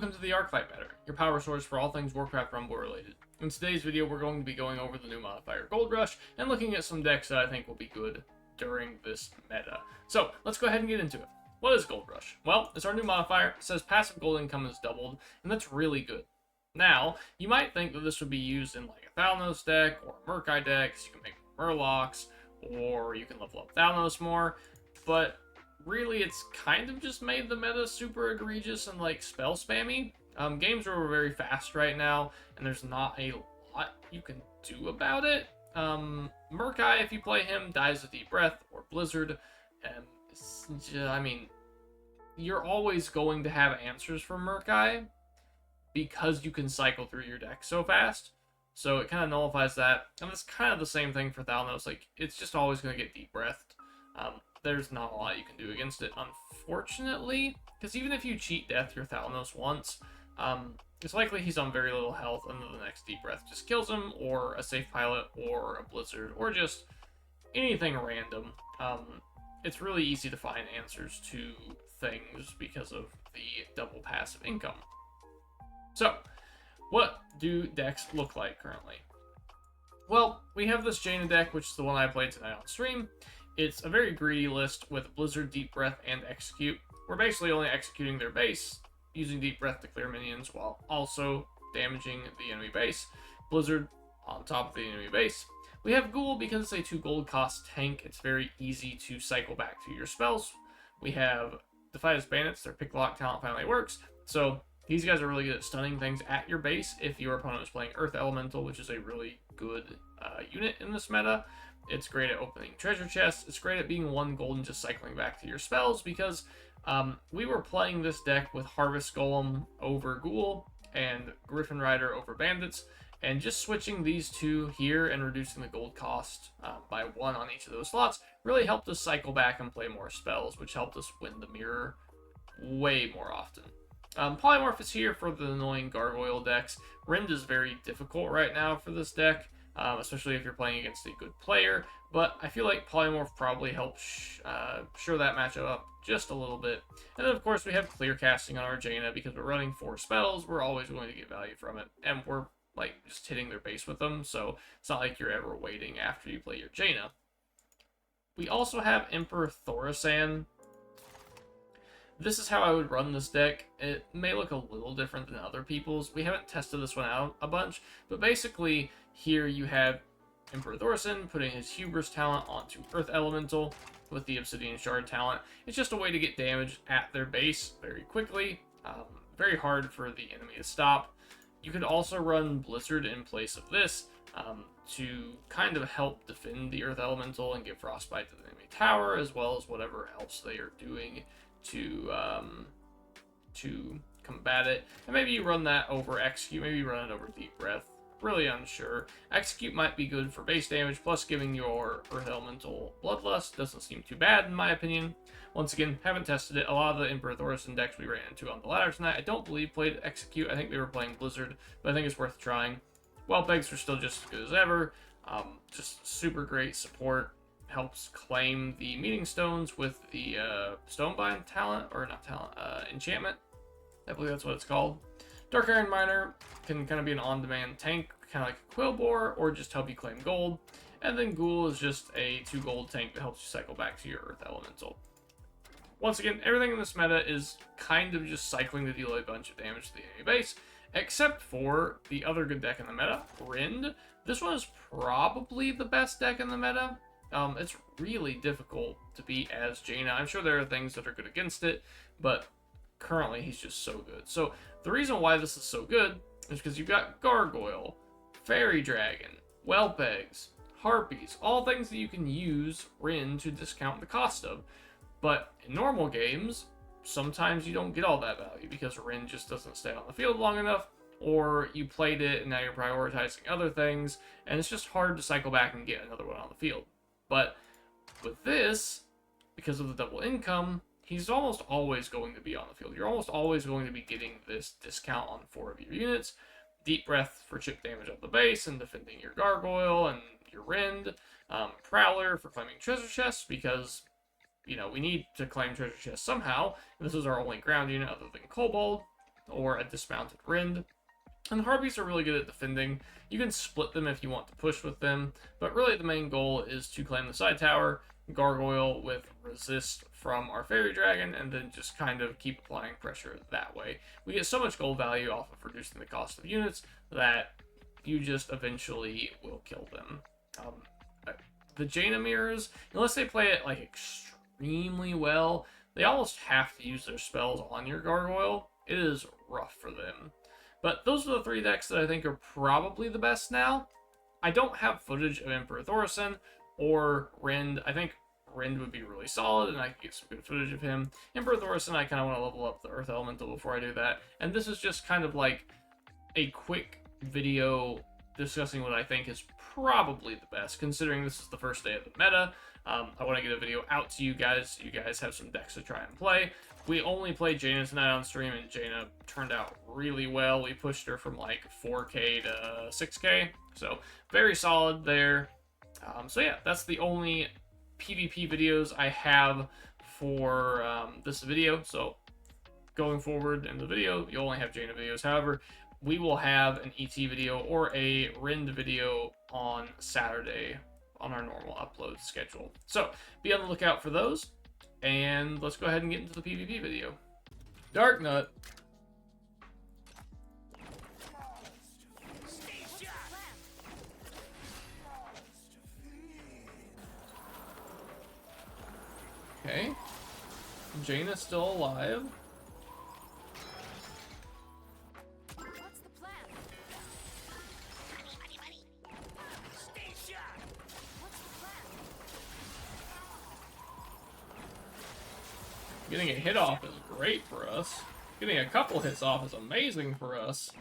welcome to the Arclight Matter, your power source for all things Warcraft Rumble related. In today's video, we're going to be going over the new modifier Gold Rush and looking at some decks that I think will be good during this meta. So, let's go ahead and get into it. What is Gold Rush? Well, it's our new modifier. It says passive gold income is doubled, and that's really good. Now, you might think that this would be used in like a Thalnos deck or a Murkai deck, so you can make Murlocs, or you can level up Thalnos more, but really it's kind of just made the meta super egregious and like spell spammy. Games are very fast right now, and there's not a lot you can do about it. Murkai, if you play him, dies of Deep Breath or Blizzard. I mean, you're always going to have answers for Murkai because you can cycle through your deck so fast. So it kind of nullifies that. And it's kind of the same thing for Thalnos. Like, it's just always going to get Deep Breathed. There's not a lot you can do against it, unfortunately. Because even if you cheat death your Thalnos once, it's likely he's on very little health, and then the next Deep Breath just kills him, or a Safe Pilot, or a Blizzard, or just anything random. It's really easy to find answers to things because of the double passive income. So, what do decks look like currently? Well, we have this Jaina deck, which is the one I played tonight on stream. It's a very greedy list with Blizzard, Deep Breath, and Execute. We're basically only executing their base, using Deep Breath to clear minions while also damaging the enemy base. Blizzard on top of the enemy base. We have Ghoul because it's a 2 gold cost tank. It's very easy to cycle back to your spells. We have Defias Bandits. Their pick lock talent finally works. So these guys are really good at stunning things at your base if your opponent is playing Earth Elemental, which is a really good unit in this meta. It's great at opening treasure chests. It's great at being 1 gold and just cycling back to your spells because we were playing this deck with Harvest Golem over Ghoul and Griffin Rider over Bandits, and just switching these two here and reducing the gold cost by 1 on each of those slots really helped us cycle back and play more spells, which helped us win the mirror way more often. Polymorph is here for the annoying Gargoyle decks. Rend is very difficult right now for this deck, especially if you're playing against a good player, but I feel like Polymorph probably helps shore that matchup up just a little bit. And then, of course, we have Clear Casting on our Jaina because we're running 4 spells. We're always going to get value from it, and we're like just hitting their base with them, so it's not like you're ever waiting after you play your Jaina. We also have Emperor Thaurissan. This is how I would run this deck. It may look a little different than other people's. We haven't tested this one out a bunch, but basically here you have Emperor Thaurissan putting his Hubris talent onto Earth Elemental with the Obsidian Shard talent. It's just a way to get damage at their base very quickly. Very hard for the enemy to stop. You could also run Blizzard in place of this to kind of help defend the Earth Elemental and give Frostbite to the enemy tower, as well as whatever else they are doing to combat it. And maybe you run that over Execute, maybe you run it over Deep Breath. Really unsure. Execute might be good for base damage, plus giving your Earth Elemental Bloodlust doesn't seem too bad in my opinion. Once again, haven't tested it. A lot of the Emperor Thaurissan decks we ran into on the ladder tonight, I don't believe played Execute. I think they were playing Blizzard, but I think it's worth trying. Whelpegs are still just as good as ever. Just super great support. Helps claim the Meeting Stones with the Stonebind talent, or not talent, enchantment. I believe that's what it's called. Dark Iron Miner can kind of be an on-demand tank, kind of like a Quillbore, or just help you claim gold. And then Ghoul is just a 2 gold tank that helps you cycle back to your Earth Elemental. Once again, everything in this meta is kind of just cycling to deal a bunch of damage to the enemy base, except for the other good deck in the meta, Rend. This one is probably the best deck in the meta. It's really difficult to beat as Jaina. I'm sure there are things that are good against it, but currently he's just so good. So the reason why this is so good is because you've got Gargoyle, Fairy Dragon, Whelpegs, Harpies, all things that you can use Rend to discount the cost of. But in normal games, sometimes you don't get all that value because Rend just doesn't stay on the field long enough, or you played it and now you're prioritizing other things, and it's just hard to cycle back and get another one on the field. But with this, because of the double income, he's almost always going to be on the field. You're almost always going to be getting this discount on 4 of your units. Deep Breath for chip damage at the base and defending your Gargoyle and your Rend. Prowler for claiming treasure chests because, you know, we need to claim treasure chests somehow. And this is our only ground unit other than Kobold. or a dismounted Rind. And the Harpies are really good at defending. You can split them if you want to push with them, but really the main goal is to claim the side tower, gargoyle with resist from our Fairy Dragon, and then just kind of keep applying pressure that way. We get so much gold value off of reducing the cost of units that you just eventually will kill them. The Jaina mirrors, unless they play it like extremely well, they almost have to use their spells on your gargoyle. It is rough for them. But those are the 3 decks that I think are probably the best now. I don't have footage of Emperor Thaurissan or Rind. I think Rind would be really solid, and I could get some good footage of him. Emperor Thaurissan, I kind of want to level up the Earth Elemental before I do that. And this is just kind of like a quick video discussing what I think is probably the best, considering this is the first day of the meta. I want to get a video out to you guys. You guys have some decks to try and play. We only played Jaina tonight on stream, and Jaina turned out really well. We pushed her from like 4K to 6K, so very solid there. So yeah, that's the only PvP videos I have for this video. So going forward in the video, you only have Jaina videos. However, we will have an ET video or a Rind video on Saturday on our normal upload schedule. So be on the lookout for those, and let's go ahead and get into the PvP video. Darknut. Okay. Jaina's still alive. What's the plan? Stay sharp. What's the plan? Getting a hit off is great for us. Getting a couple hits off is amazing for us.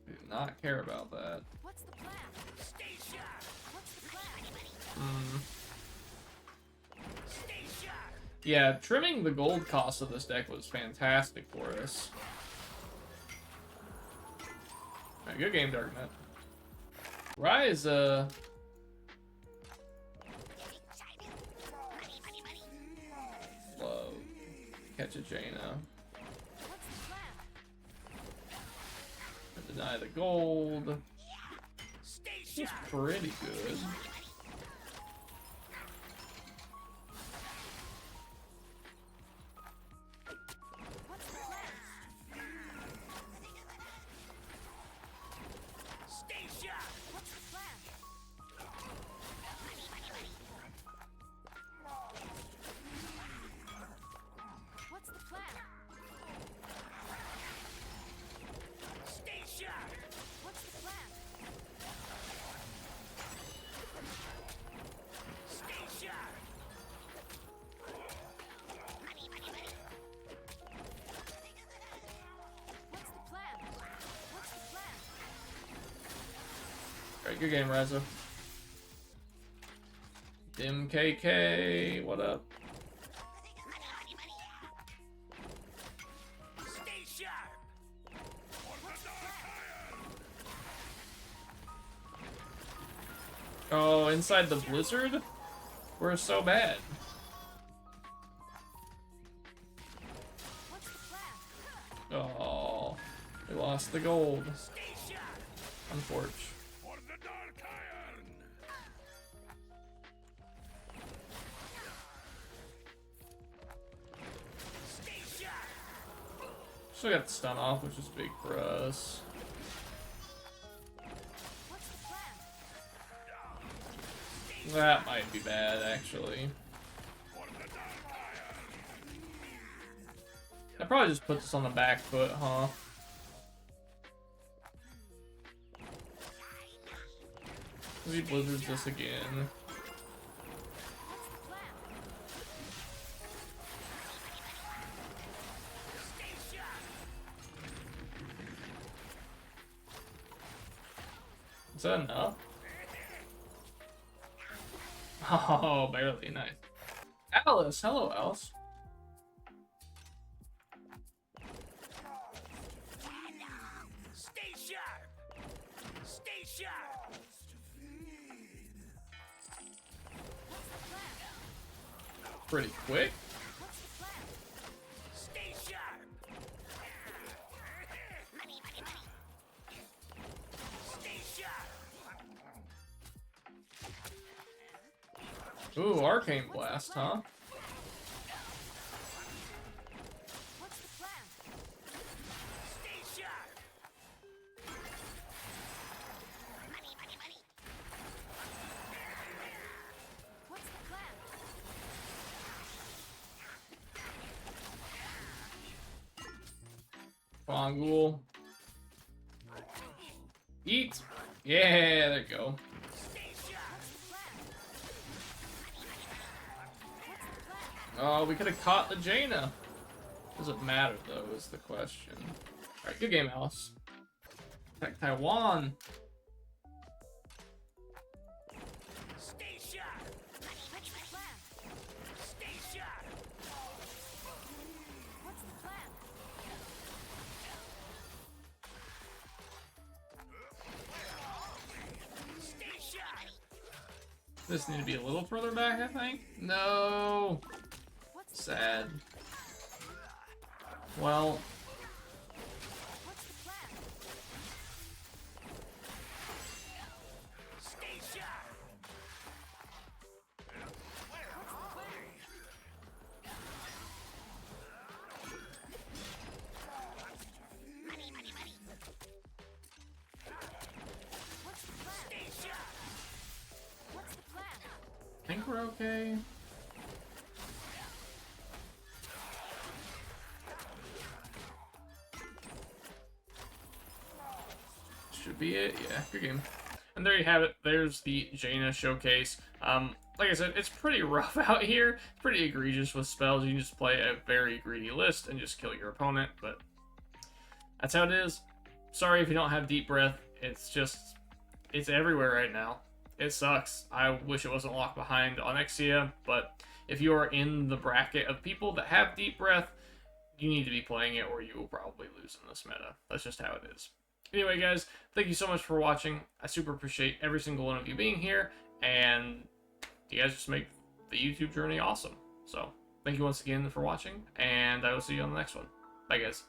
We do not care about that. What's the plan? Stay sharp. What's the plan? Stay sharp. Yeah, trimming the gold cost of this deck was fantastic for us. Alright, good game, Darknet. Rise, Whoa. Catch a Jaina. What's the plan? Deny the gold. Stay It's sharp. pretty good. What's the plan? Stay sharp. What's the plan? What's the plan? Stay sharp. What's the plan? Stay sharp. What's the plan? What's the plan? Alright, good game, Razo. Dim KK, what up? Stay sharp. Oh, inside the blizzard? We're so bad. What's the plan? Oh, we lost the gold. Stay sharp. Unfortunate. For the dark iron. Stay sharp. Still got the stun off, which is big for us. What's the plan? That might be bad, actually. For the dark iron. I probably just put this on the back foot, huh? Maybe blizzards this again. What's the plan? Stay sharp. Is that enough? Oh, barely. Nice. Alice, hello, Alice. Stay sharp. Stay sharp. What's the plan? Pretty quick. What's the plan? Stay sharp. Ooh, Arcane Blast, huh? What's the plan? Stay sharp. What's the plan? Fongul. Eat. Yeah, there you go. Stay sharp. Oh, we could have caught the Jaina. Does it matter, though, is the question. Alright, good game, Alice. Attack Taiwan. Stay sharp. What's the plan? Stay sharp. What's the plan? Stay sharp. This need to be a little further back, I think. No. What's the Sad. Well, What's the plan? Stay sharp. What's the plan? Stay sharp. What's the plan? I think we're okay. Should be it. Yeah, good game. And there you have it. There's the Jaina showcase. Like I said, it's pretty rough out here. It's pretty egregious with spells. You can just play a very greedy list and just kill your opponent, but that's how it is. Sorry if you don't have Deep Breath. It's everywhere right now. It sucks. I wish it wasn't locked behind Onyxia, but if you are in the bracket of people that have Deep Breath, you need to be playing it or you will probably lose in this meta. That's just how it is. Anyway, guys, thank you so much for watching. I super appreciate every single one of you being here, and you guys just make the YouTube journey awesome. So, thank you once again for watching, and I will see you on the next one. Bye, guys.